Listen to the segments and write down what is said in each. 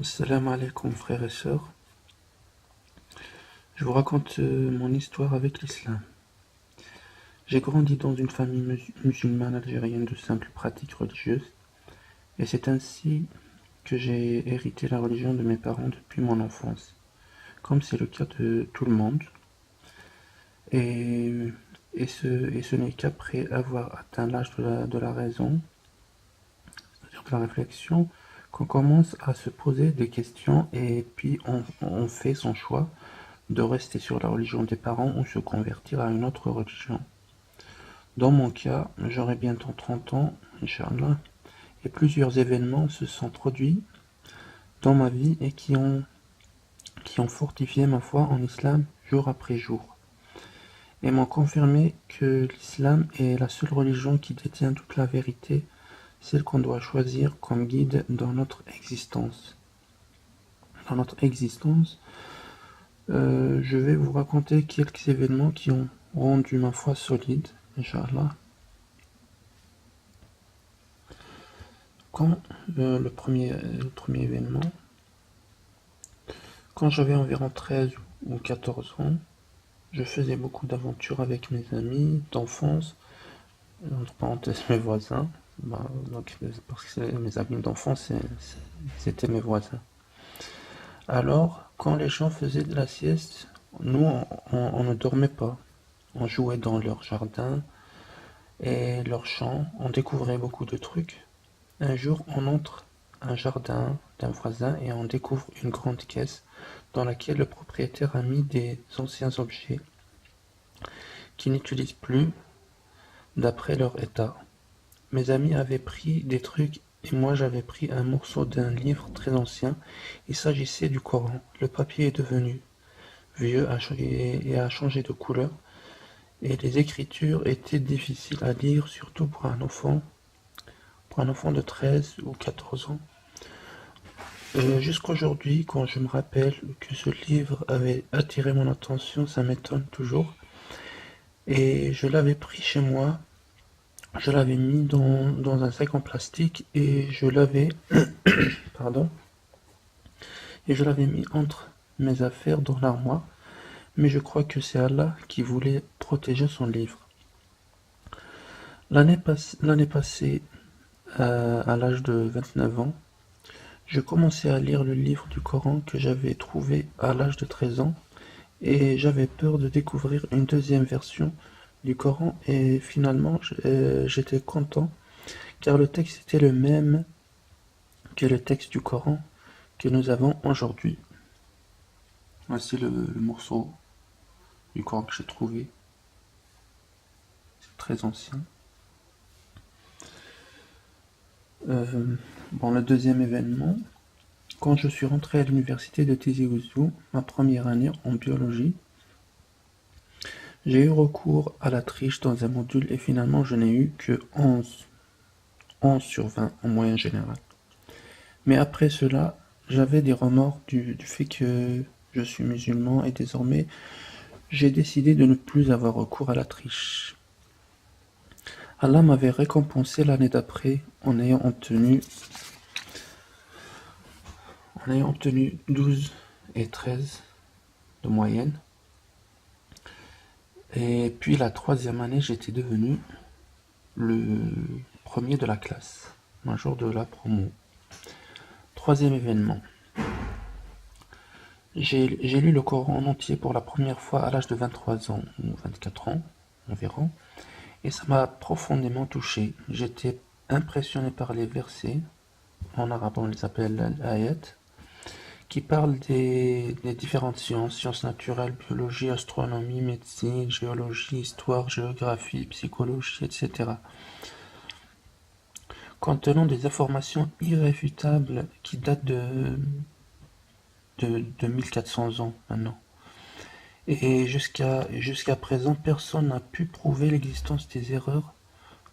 Salam alaikum frères et sœurs. Je vous raconte mon histoire avec l'islam. J'ai grandi dans une famille musulmane algérienne de simples pratiques religieuses, et c'est ainsi que j'ai hérité la religion de mes parents depuis mon enfance, comme c'est le cas de tout le monde. Et, et ce n'est qu'après avoir atteint l'âge de la raison, c'est-à-dire de la réflexion, qu'on commence à se poser des questions et puis on fait son choix de rester sur la religion des parents ou se convertir à une autre religion. Dans mon cas, j'aurai bientôt 30 ans, Inch'Allah, et plusieurs événements se sont produits dans ma vie et qui ont fortifié ma foi en islam jour après jour, et m'ont confirmé que l'islam est la seule religion qui détient toute la vérité, celle qu'on doit choisir comme guide dans notre existence. Dans notre existence, je vais vous raconter quelques événements qui ont rendu ma foi solide, Inch'Allah. Quand le premier événement, quand j'avais environ 13 ou 14 ans, je faisais beaucoup d'aventures avec mes amis d'enfance, entre parenthèses mes voisins, parce que mes amis d'enfance, c'était mes voisins. Alors, quand les gens faisaient de la sieste, nous, on ne dormait pas. On jouait dans leur jardin et leurs champs, on découvrait beaucoup de trucs. Un jour, on entre un jardin d'un voisin et on découvre une grande caisse dans laquelle le propriétaire a mis des anciens objets qu'il n'utilise plus d'après leur état. Mes amis avaient pris des trucs et moi j'avais pris un morceau d'un livre très ancien. Il s'agissait du Coran. Le papier est devenu vieux et a changé de couleur et les écritures étaient difficiles à lire, surtout pour un enfant de 13 ou 14 ans. Jusqu'aujourd'hui, quand je me rappelle que ce livre avait attiré mon attention, ça m'étonne toujours. Et je l'avais pris chez moi, je l'avais mis dans un sac en plastique et je l'avais, pardon, et je l'avais mis entre mes affaires dans l'armoire. Mais je crois que c'est Allah qui voulait protéger son livre. L'année passée, à l'âge de 29 ans, je commençais à lire le livre du Coran que j'avais trouvé à l'âge de 13 ans et j'avais peur de découvrir une deuxième version du Coran et finalement j'étais content car le texte était le même que le texte du Coran que nous avons aujourd'hui. Voici le morceau du Coran que j'ai trouvé, c'est très ancien. Bon, le deuxième événement, quand je suis rentré à l'université de Tizi Ouzou, ma première année en biologie, j'ai eu recours à la triche dans un module et finalement je n'ai eu que 11 sur 20 en moyenne générale. Mais après cela, j'avais des remords du fait que je suis musulman et désormais j'ai décidé de ne plus avoir recours à la triche. Allah m'avait récompensé l'année d'après en ayant obtenu 12 et 13 de moyenne. Et puis la troisième année, j'étais devenu le premier de la classe, major de la promo. Troisième événement. J'ai lu le Coran en entier pour la première fois à l'âge de 23 ans, ou 24 ans environ, et ça m'a profondément touché. J'étais impressionné par les versets, en arabe on les appelle l'ayat, qui parlent des différentes sciences naturelles, biologie, astronomie, médecine, géologie, histoire, géographie, psychologie, etc. Contenant des informations irréfutables qui datent de 1400 ans maintenant. Et jusqu'à présent, personne n'a pu prouver l'existence des erreurs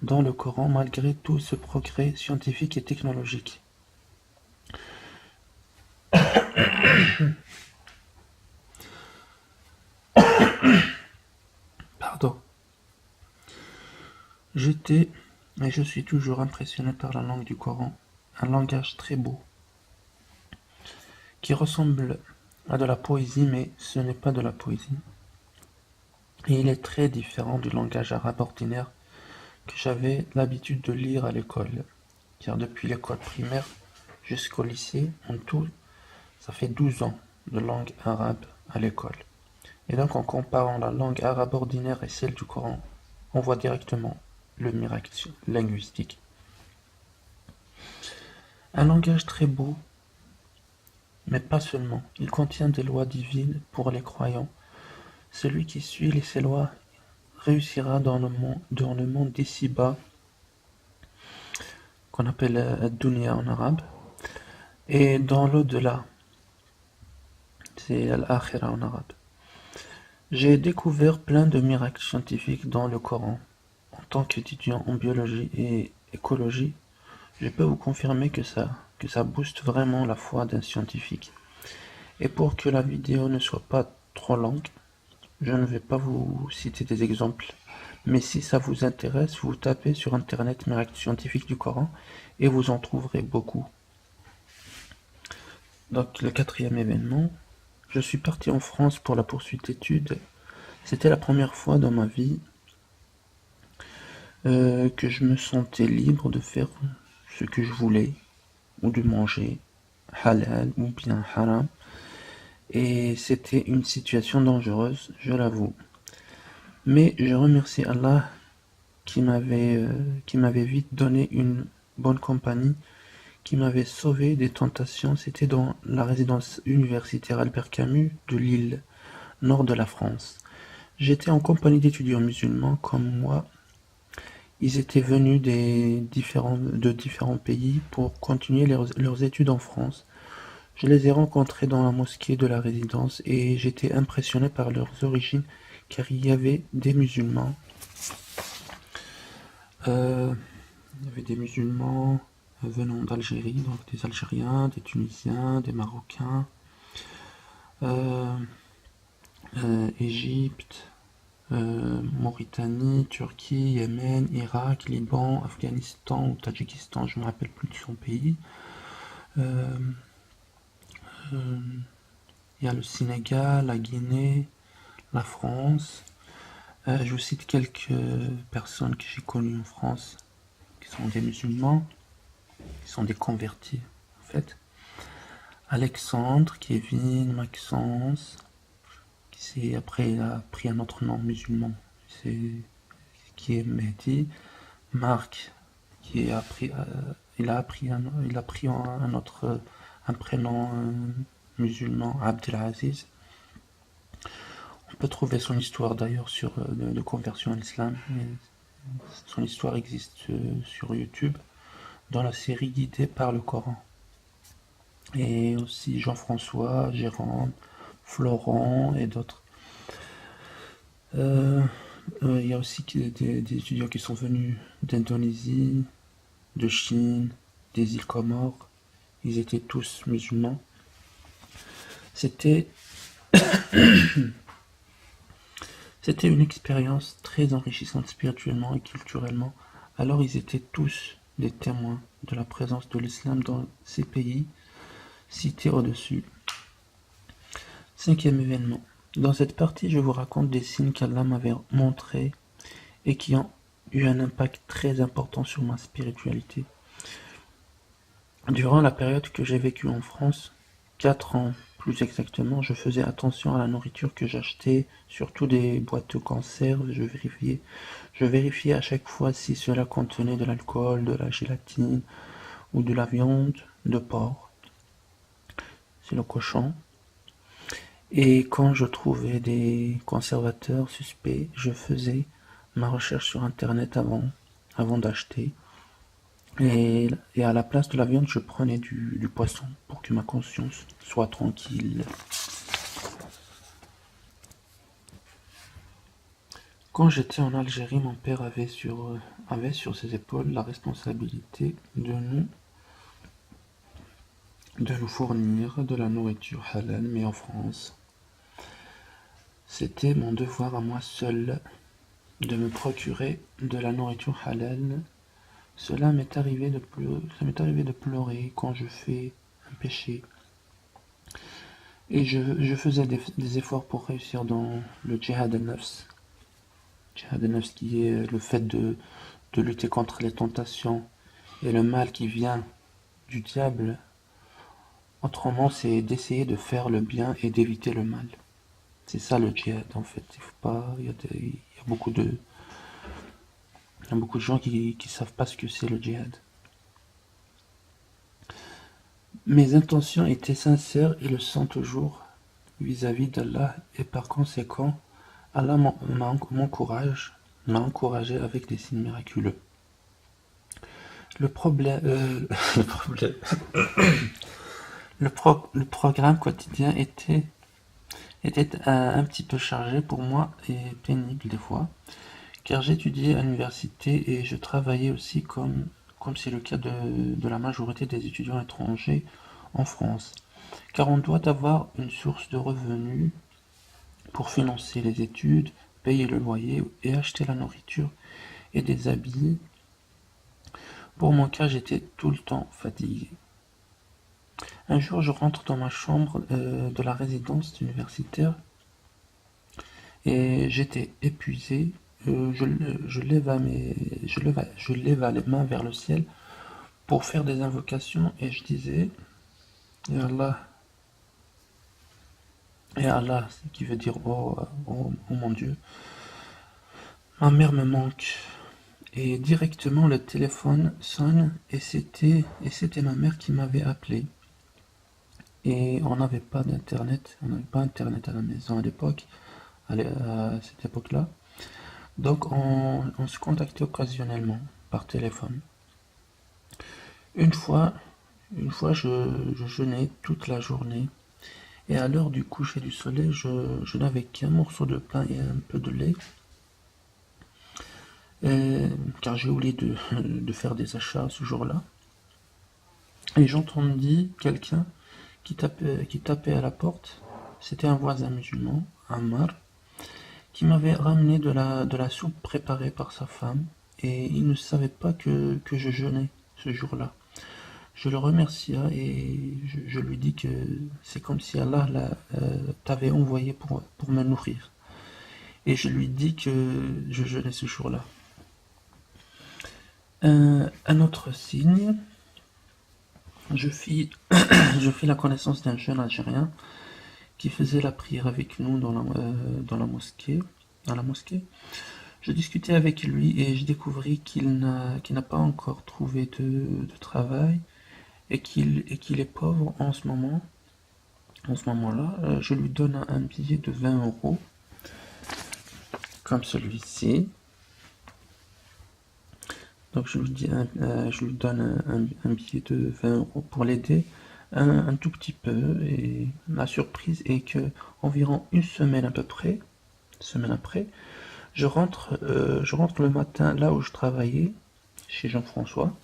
dans le Coran malgré tout ce progrès scientifique et technologique. Pardon. J'étais et je suis toujours impressionné par la langue du Coran, un langage très beau. qui ressemble à de la poésie, mais ce n'est pas de la poésie. Et il est très différent du langage arabe ordinaire que j'avais l'habitude de lire à l'école, car depuis l'école primaire jusqu'au lycée, en tout, ça fait 12 ans de langue arabe à l'école. Et donc en comparant la langue arabe ordinaire et celle du Coran, on voit directement le miracle linguistique. Un langage très beau, mais pas seulement. Il contient des lois divines pour les croyants. Celui qui suit ces lois réussira dans le monde d'ici-bas, qu'on appelle Dunya en arabe, et dans l'au-delà, c'est Al-Akhira en arabe. J'ai découvert plein de miracles scientifiques dans le Coran. En tant qu'étudiant en biologie et écologie, je peux vous confirmer que ça booste vraiment la foi d'un scientifique. Et pour que la vidéo ne soit pas trop longue, je ne vais pas vous citer des exemples. Mais si ça vous intéresse, vous tapez sur internet miracles scientifiques du Coran et vous en trouverez beaucoup. Donc le quatrième événement, je suis parti en France pour la poursuite d'études. C'était la première fois dans ma vie que je me sentais libre de faire ce que je voulais, ou de manger, halal ou bien haram. Et c'était une situation dangereuse, je l'avoue. Mais je remercie Allah qui m'avait vite donné une bonne compagnie, qui m'avait sauvé des tentations. C'était dans la résidence universitaire Albert Camus de Lille, nord de la France. J'étais en compagnie d'étudiants musulmans comme moi. Ils étaient venus de différents pays pour continuer leurs études en France. Je les ai rencontrés dans la mosquée de la résidence et j'étais impressionné par leurs origines car il y avait des musulmans. Il y avait des musulmans venant d'Algérie, donc des Algériens, des Tunisiens, des Marocains, Égypte, Mauritanie, Turquie, Yémen, Irak, Liban, Afghanistan ou Tadjikistan, je ne me rappelle plus de son pays. Il y a le Sénégal, la Guinée, la France. Je vous cite quelques personnes que j'ai connues en France, qui sont des musulmans, qui sont des convertis en fait. Alexandre, Kevin, Maxence, après il a pris un autre nom musulman, qui est Mehdi. Marc, qui a pris, il a pris un prénom musulman, Abdelaziz. On peut trouver son histoire d'ailleurs de conversion à l'islam. Son histoire existe sur YouTube dans la série Guidée par le Coran. Et aussi Jean-François, Jérôme, Florent et d'autres. Il y a aussi des étudiants qui sont venus d'Indonésie, de Chine, des îles Comores. Ils étaient tous musulmans. C'était une expérience très enrichissante spirituellement et culturellement. Alors ils étaient tous des témoins de la présence de l'islam dans ces pays cités au-dessus. Cinquième événement. Dans cette partie, je vous raconte des signes qu'Allah m'avait montrés et qui ont eu un impact très important sur ma spiritualité. Durant la période que j'ai vécue en France, 4 ans plus exactement, je faisais attention à la nourriture que j'achetais, surtout des boîtes de conserve. Je vérifiais à chaque fois si cela contenait de l'alcool, de la gélatine ou de la viande de porc. C'est le cochon. Et quand je trouvais des conservateurs suspects, je faisais ma recherche sur internet avant d'acheter. Et à la place de la viande, je prenais du poisson pour que ma conscience soit tranquille. Quand j'étais en Algérie, mon père avait sur ses épaules la responsabilité de nous fournir de la nourriture halal, mais en France. C'était mon devoir à moi seul de me procurer de la nourriture halal. Ça m'est arrivé de pleurer quand je fais un péché. Et je faisais des efforts pour réussir dans le djihad al-nafs. Djihad al-nafs qui est le fait de lutter contre les tentations et le mal qui vient du diable. Autrement, c'est d'essayer de faire le bien et d'éviter le mal. C'est ça le djihad en fait. Il faut pas, il y a beaucoup de gens qui savent pas ce que c'est le djihad. Mes intentions étaient sincères et le sont toujours vis-à-vis d'Allah et par conséquent, Allah m'a encouragé avec des signes miraculeux. Le problème, le problème, le programme quotidien était un petit peu chargé pour moi et pénible des fois, car j'étudiais à l'université et je travaillais aussi comme c'est le cas de la majorité des étudiants étrangers en France, car on doit avoir une source de revenus pour financer les études, payer le loyer et acheter la nourriture et des habits. Pour mon cas, j'étais tout le temps fatigué. Un jour, je rentre dans ma chambre de la résidence universitaire et j'étais épuisé. Je lève les mains vers le ciel pour faire des invocations et je disais, Ya Allah, Ya Allah, ce qui veut dire oh mon Dieu, ma mère me manque. Et directement le téléphone sonne et c'était ma mère qui m'avait appelé. Et on n'avait pas d'internet, on n'avait pas internet à la maison à l'époque, à cette époque-là. Donc on se contactait occasionnellement par téléphone. Une fois, une fois je jeûnais toute la journée et à l'heure du coucher du soleil, je n'avais qu'un morceau de pain et un peu de lait. Car j'ai oublié de faire des achats ce jour-là. Et j'entendis quelqu'un qui tapait à la porte. C'était un voisin musulman, Ammar, qui m'avait ramené de la soupe préparée par sa femme, et il ne savait pas que je jeûnais ce jour-là. Je le remercia et je lui dis que c'est comme si Allah t'avait envoyé pour me nourrir. Et je lui dis que je jeûnais ce jour-là. Un autre signe, je fis, je fis la connaissance d'un jeune Algérien qui faisait la prière avec nous dans la mosquée. Dans la mosquée. Je discutais avec lui et je découvris qu'il n'a pas encore trouvé de travail et qu'il est pauvre en ce moment. En ce moment-là, je lui donne un billet de 20 € comme celui-ci. Donc je lui donne un billet de 20 € pour l'aider un tout petit peu. Et ma surprise est que environ une semaine à peu près, semaine après, je rentre le matin là où je travaillais, chez Jean-François.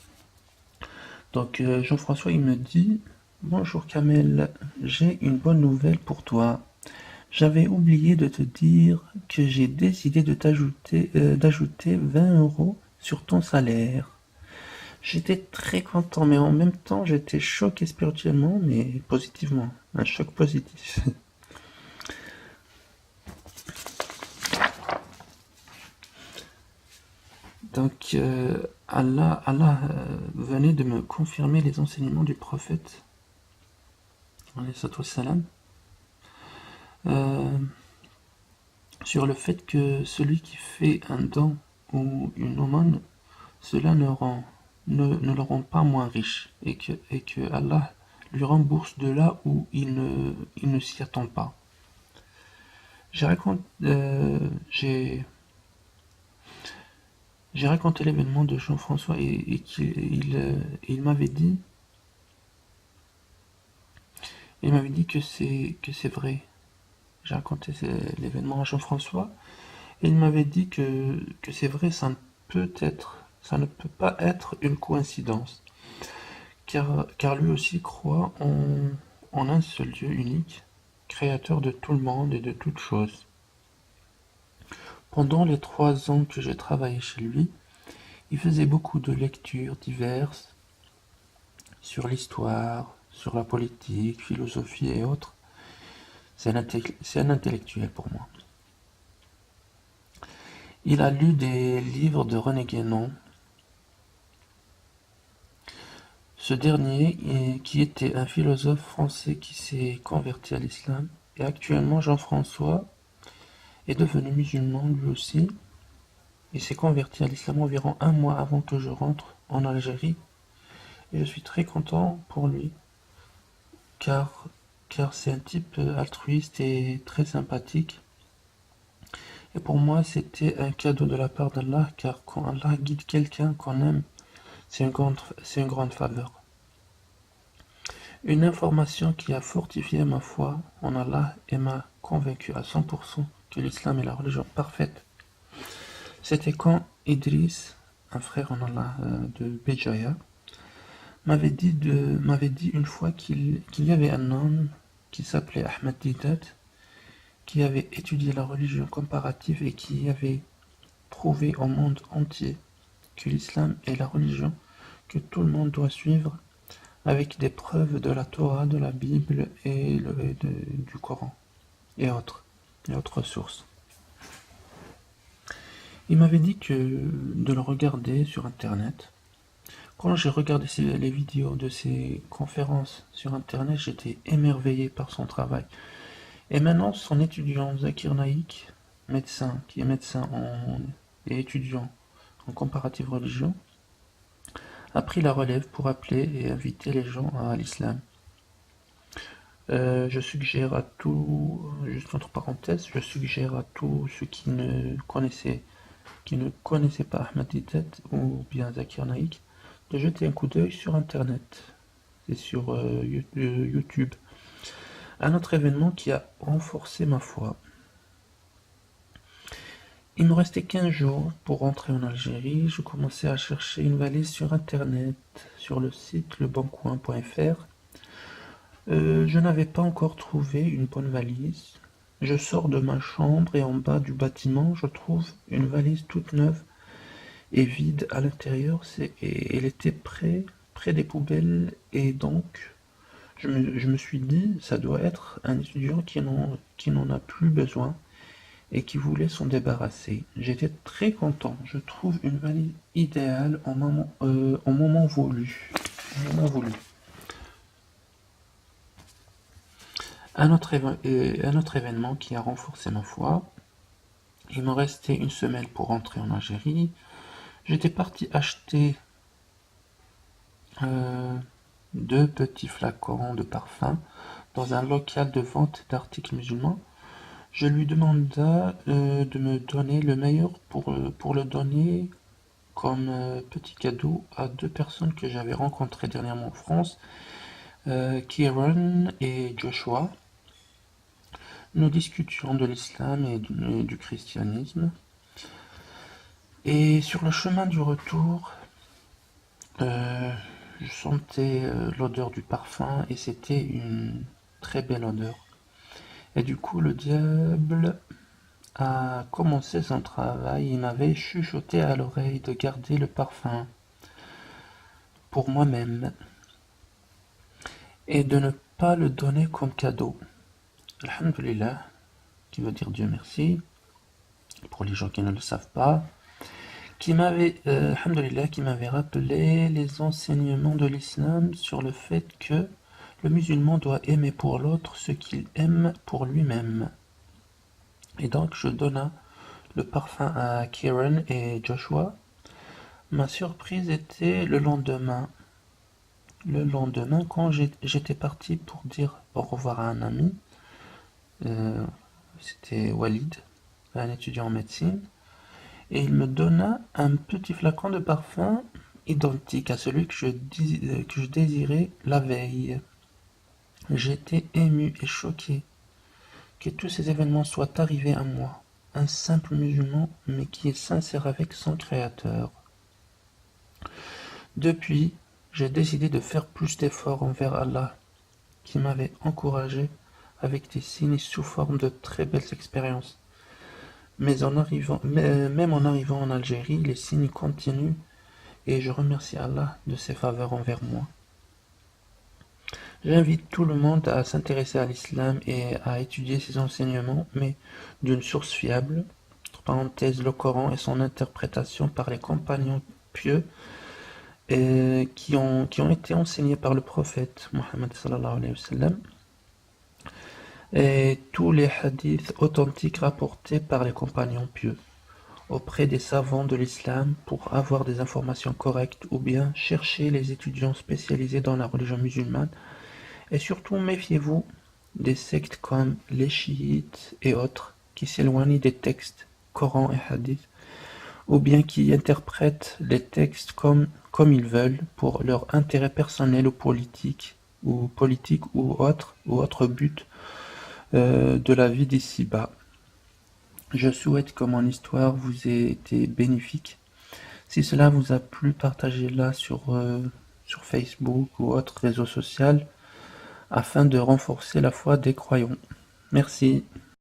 Donc Jean-François il me dit, bonjour Kamel, j'ai une bonne nouvelle pour toi. J'avais oublié de te dire que j'ai décidé d'ajouter 20 € sur ton salaire. J'étais très content, mais en même temps, j'étais choqué spirituellement, mais positivement. Un choc positif. Donc, Allah venait de me confirmer les enseignements du prophète, alayhi salatu wassalam, euh, sur le fait que celui qui fait un don ou une aumône, cela ne le rend pas moins riche et que Allah lui rembourse de là où il ne s'y attend pas. J'ai raconté, j'ai raconté l'événement de Jean-François et qu'il m'avait dit que c'est vrai. J'ai raconté l'événement à Jean-François et il m'avait dit que c'est vrai, ça ne peut pas être une coïncidence, car lui aussi croit en un seul Dieu unique, créateur de tout le monde et de toutes choses. Pendant les 3 ans que j'ai travaillé chez lui, il faisait beaucoup de lectures diverses sur l'histoire, sur la politique, philosophie et autres. C'est un intellectuel pour moi. Il a lu des livres de René Guénon. Ce dernier, qui était un philosophe français qui s'est converti à l'islam, et actuellement Jean-François est devenu musulman lui aussi. Il s'est converti à l'islam environ un mois avant que je rentre en Algérie, et je suis très content pour lui, car, car c'est un type altruiste et très sympathique. Et pour moi, c'était un cadeau de la part d'Allah, car quand Allah guide quelqu'un qu'on aime, c'est une grande faveur. Une information qui a fortifié ma foi en Allah et m'a convaincu à 100% que l'islam est la religion parfaite. C'était quand Idriss, un frère en Allah de Béjaïa, m'avait dit une fois qu'il y avait un homme qui s'appelait Ahmed Didat, qui avait étudié la religion comparative et qui avait prouvé au monde entier que l'islam est la religion que tout le monde doit suivre avec des preuves de la Torah, de la Bible et du Coran et autres sources. Il m'avait dit de le regarder sur internet. Quand j'ai regardé les vidéos de ses conférences sur internet, j'étais émerveillé par son travail. Et maintenant, son étudiant Zakir Naik, qui est médecin et étudiant en comparative religion, a pris la relève pour appeler et inviter les gens à l'islam. Je suggère à tous, juste entre parenthèses, je suggère à tous ceux qui ne connaissaient pas Ahmed Didat ou bien Zakir Naik de jeter un coup d'œil sur internet et sur YouTube. Un autre événement qui a renforcé ma foi. Il me restait 15 jours pour rentrer en Algérie. Je commençais à chercher une valise sur internet, sur le site leboncoin.fr. Je n'avais pas encore trouvé une bonne valise. Je sors de ma chambre et en bas du bâtiment, je trouve une valise toute neuve et vide à l'intérieur. Elle était près des poubelles et donc je me suis dit, ça doit être un étudiant qui n'en a plus besoin et qui voulait s'en débarrasser. J'étais très content. Je trouve une valise idéale au moment voulu. Un autre événement qui a renforcé ma foi. Il me restait une semaine pour rentrer en Algérie. J'étais parti acheter 2 petits flacons de parfum dans un local de vente d'articles musulmans. Je lui demanda de me donner le meilleur pour le donner comme petit cadeau à 2 personnes que j'avais rencontrées dernièrement en France, Kieran et Joshua. Nous discutions de l'islam et du christianisme. Et sur le chemin du retour, je sentais l'odeur du parfum et c'était une très belle odeur. Et du coup, le diable a commencé son travail. Il m'avait chuchoté à l'oreille de garder le parfum pour moi-même et de ne pas le donner comme cadeau. Alhamdulillah, qui veut dire Dieu merci, pour les gens qui ne le savent pas, qui m'avait rappelé les enseignements de l'islam sur le fait que le musulman doit aimer pour l'autre ce qu'il aime pour lui-même. Et donc je donna le parfum à Kieran et Joshua. Ma surprise était le lendemain. Quand j'étais parti pour dire au revoir à un ami, c'était Walid, un étudiant en médecine, et il me donna un petit flacon de parfum identique à celui que je désirais la veille. J'étais ému et choqué que tous ces événements soient arrivés à moi, un simple musulman, mais qui est sincère avec son Créateur. Depuis, j'ai décidé de faire plus d'efforts envers Allah, qui m'avait encouragé avec des signes sous forme de très belles expériences. Mais même en arrivant en Algérie, les signes continuent et je remercie Allah de ses faveurs envers moi. J'invite tout le monde à s'intéresser à l'islam et à étudier ses enseignements, mais d'une source fiable, entre parenthèses le Coran et son interprétation par les compagnons pieux et qui ont été enseignés par le prophète Mohammed sallallahu alayhi wa sallam, et tous les hadiths authentiques rapportés par les compagnons pieux auprès des savants de l'islam pour avoir des informations correctes, ou bien chercher les étudiants spécialisés dans la religion musulmane. Et surtout, méfiez-vous des sectes comme les chiites et autres qui s'éloignent des textes Coran et Hadith, ou bien qui interprètent les textes comme ils veulent pour leur intérêt personnel ou autre but de la vie d'ici-bas. Je souhaite que mon histoire vous ait été bénéfique. Si cela vous a plu, partagez-la sur Facebook ou autre réseau social afin de renforcer la foi des croyants. Merci.